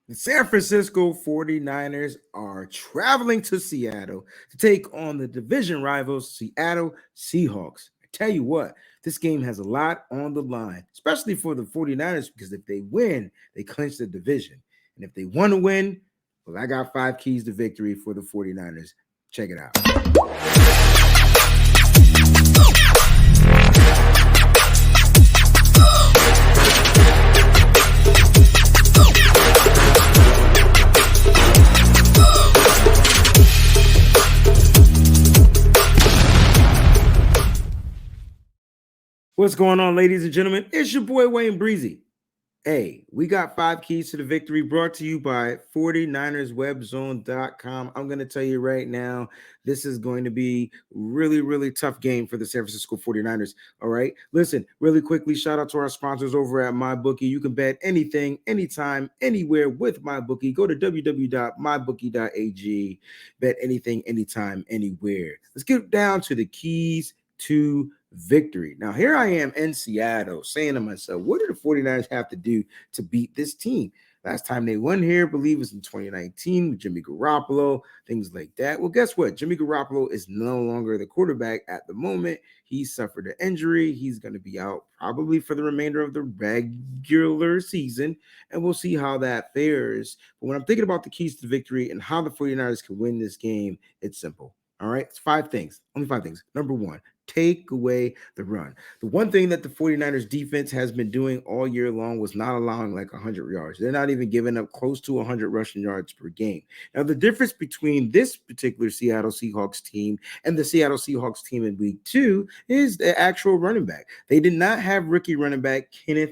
The San Francisco 49ers are traveling to Seattle to take on the division rivals, Seattle Seahawks. I tell you what, this game has a lot on the line, especially for the 49ers, because if they win, they clinch the division. And if they want to win, well, I got 5 keys to victory for the 49ers. Check it out. What's going on, ladies and gentlemen? It's your boy Wayne Breezy. Hey, we got 5 keys to the victory brought to you by 49erswebzone.com. I'm going to tell you right now, this is going to be really tough game for the San Francisco 49ers. All right. Listen, really quickly, shout out to our sponsors over at MyBookie. You can bet anything, anytime, anywhere with MyBookie. Go to www.mybookie.ag. Bet anything, anytime, anywhere. Let's get down to the keys to victory. Now, here I am in Seattle saying to myself, what do the 49ers have to do to beat this team? Last time they won here, I believe, was in 2019 with Jimmy Garoppolo, things like that. Well, guess what? Jimmy Garoppolo is no longer the quarterback at the moment. He suffered an injury. He's going to be out probably for the remainder of the regular season, and we'll see how that fares. But when I'm thinking about the keys to victory and how the 49ers can win this game, it's simple. All right, it's 5 things, only 5 things. Number 1, take away the run. The one thing that the 49ers defense has been doing all year long was not allowing like 100 yards. They're not even giving up close to 100 rushing yards per game. Now, the difference between this particular Seattle Seahawks team and the Seattle Seahawks team in week 2 is the actual running back. They did not have rookie running back Kenneth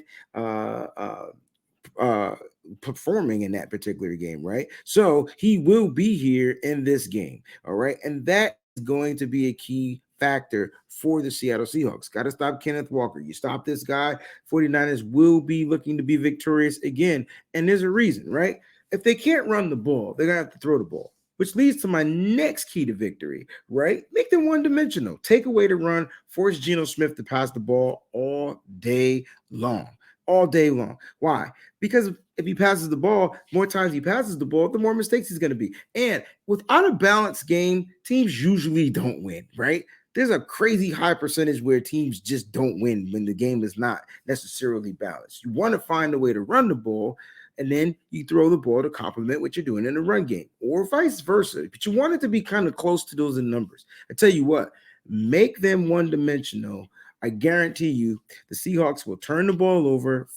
performing in that particular game, right? So he will be here in this game, all right? And that is going to be a key factor for the Seattle Seahawks. Got to stop Kenneth Walker. You stop this guy, 49ers will be looking to be victorious again. And there's a reason, right? If they can't run the ball, they're going to have to throw the ball, which leads to my next key to victory, right? Make them one-dimensional. Take away the run, force Geno Smith to pass the ball all day long. All day long. Why? Because if he passes the ball, more times he passes the ball, the more mistakes he's going to be. And without a balanced game, teams usually don't win, right? There's a crazy high percentage where teams just don't win when the game is not necessarily balanced. You want to find a way to run the ball, and then you throw the ball to complement what you're doing in the run game, or vice versa. But you want it to be kind of close to those in numbers. I tell you what, make them one-dimensional. I guarantee you the Seahawks will turn the ball over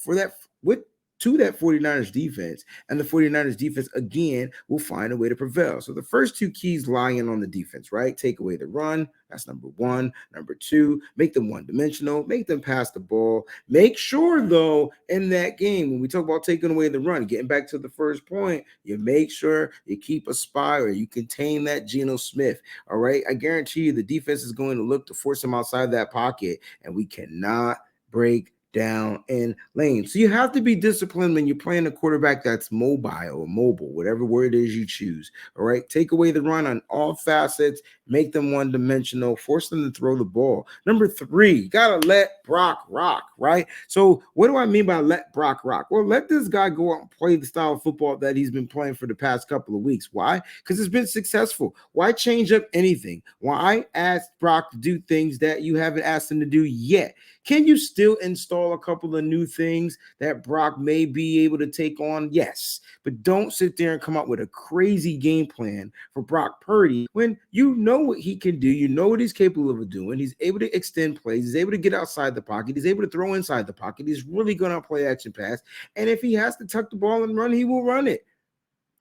to that 49ers defense, and the 49ers defense again will find a way to prevail. So the first 2 keys lie in on the defense, right? Take away the run. That's number 1. Number 2, make them one-dimensional, make them pass the ball. Make sure, though, in that game, when we talk about taking away the run, getting back to the first point, you make sure you keep a spy or you contain that Geno Smith, all right? I guarantee you the defense is going to look to force him outside that pocket, and we cannot break down in lane. So you have to be disciplined when you're playing a quarterback that's mobile, whatever word it is you choose. All right. Take away the run on all facets, make them one-dimensional, force them to throw the ball. Number 3, you gotta let Brock rock, right? So what do I mean by let Brock rock? Well, let this guy go out and play the style of football that he's been playing for the past couple of weeks. Why? Because it's been successful. Why change up anything? Why ask Brock to do things that you haven't asked him to do yet? Can you still install a couple of new things that Brock may be able to take on? Yes, but don't sit there and come up with a crazy game plan for Brock Purdy when you know what he can do. You know what he's capable of doing. He's able to extend plays. He's able to get outside the pocket. He's able to throw inside the pocket. He's really going to play action pass. And if he has to tuck the ball and run, he will run it.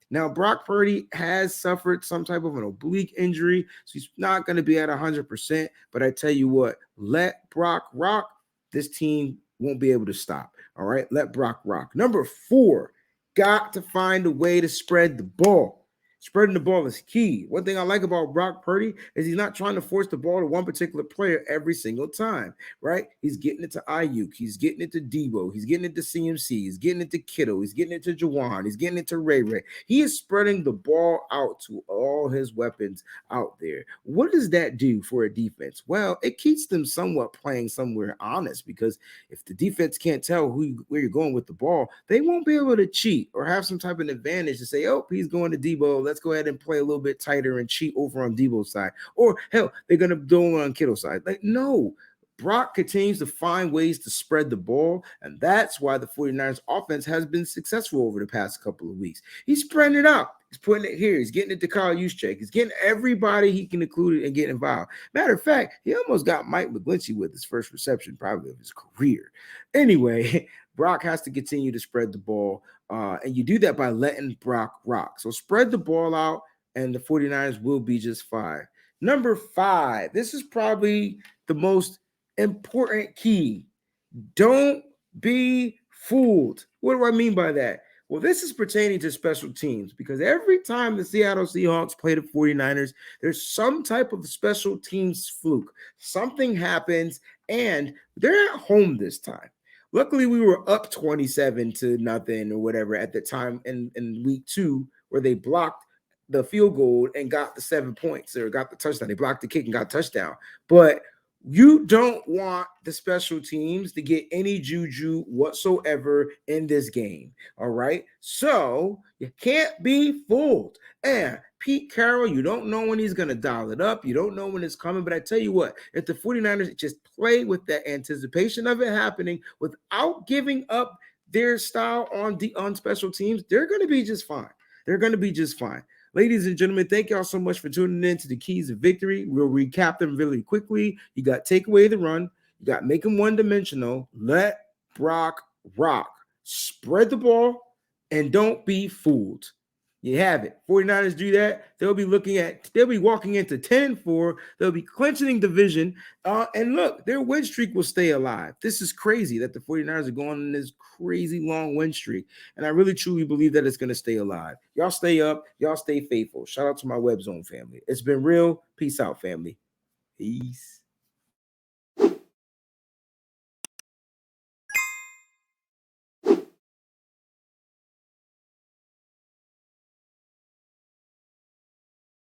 Now, Brock Purdy has suffered some type of an oblique injury, so he's not going to be at 100%. But I tell you what, let Brock rock. This team won't be able to stop. All right, let Brock rock. Number 4, got to find a way to spread the ball. Spreading the ball is key. One thing I like about Brock Purdy is he's not trying to force the ball to one particular player every single time, right? He's getting it to Ayuk. He's getting it to Debo. He's getting it to CMC. He's getting it to Kittle. He's getting it to Jawan. He's getting it to Ray Ray. He is spreading the ball out to all his weapons out there. What does that do for a defense? Well, it keeps them somewhat playing somewhere honest, because if the defense can't tell where you're going with the ball, they won't be able to cheat or have some type of advantage to say, oh, he's going to Debo. Let's go ahead and play a little bit tighter and cheat over on Debo's side. Or hell, they're going to do it on Kittle's side. Like, no. Brock continues to find ways to spread the ball, and that's why the 49ers offense has been successful over the past couple of weeks. He's spreading it out. He's putting it here. He's getting it to Kyle Juszczyk. He's getting everybody he can include and get involved. Matter of fact, he almost got Mike McGlinchey with his first reception probably of his career. Anyway, Brock has to continue to spread the ball, and you do that by letting Brock rock. So spread the ball out, and the 49ers will be just fine. Number 5, this is probably the most important key. Don't be fooled. What do I mean by that? Well, this is pertaining to special teams, because every time the Seattle Seahawks play the 49ers, there's some type of special teams fluke. Something happens, and they're at home this time. Luckily, we were up 27-0 or whatever at the time in week 2, where they blocked the field goal and got the 7 points, or got the touchdown. They blocked the kick and got a touchdown. But you don't want the special teams to get any juju whatsoever in this game. All right. So you can't be fooled. And Pete Carroll, you don't know when he's going to dial it up. You don't know when it's coming. But I tell you what, if the 49ers just play with that anticipation of it happening without giving up their style on special teams, they're going to be just fine. They're going to be just fine. Ladies and gentlemen, thank y'all so much for tuning in to the Keys of Victory. We'll recap them really quickly. You got take away the run. You got make them one-dimensional. Let Brock rock. Spread the ball and don't be fooled. You have it. 49ers do that. They'll be walking into 10-4. They'll be clinching division. And look, their win streak will stay alive. This is crazy that the 49ers are going on this crazy long win streak. And I really truly believe that it's going to stay alive. Y'all stay up. Y'all stay faithful. Shout out to my Webzone family. It's been real. Peace out, family. Peace.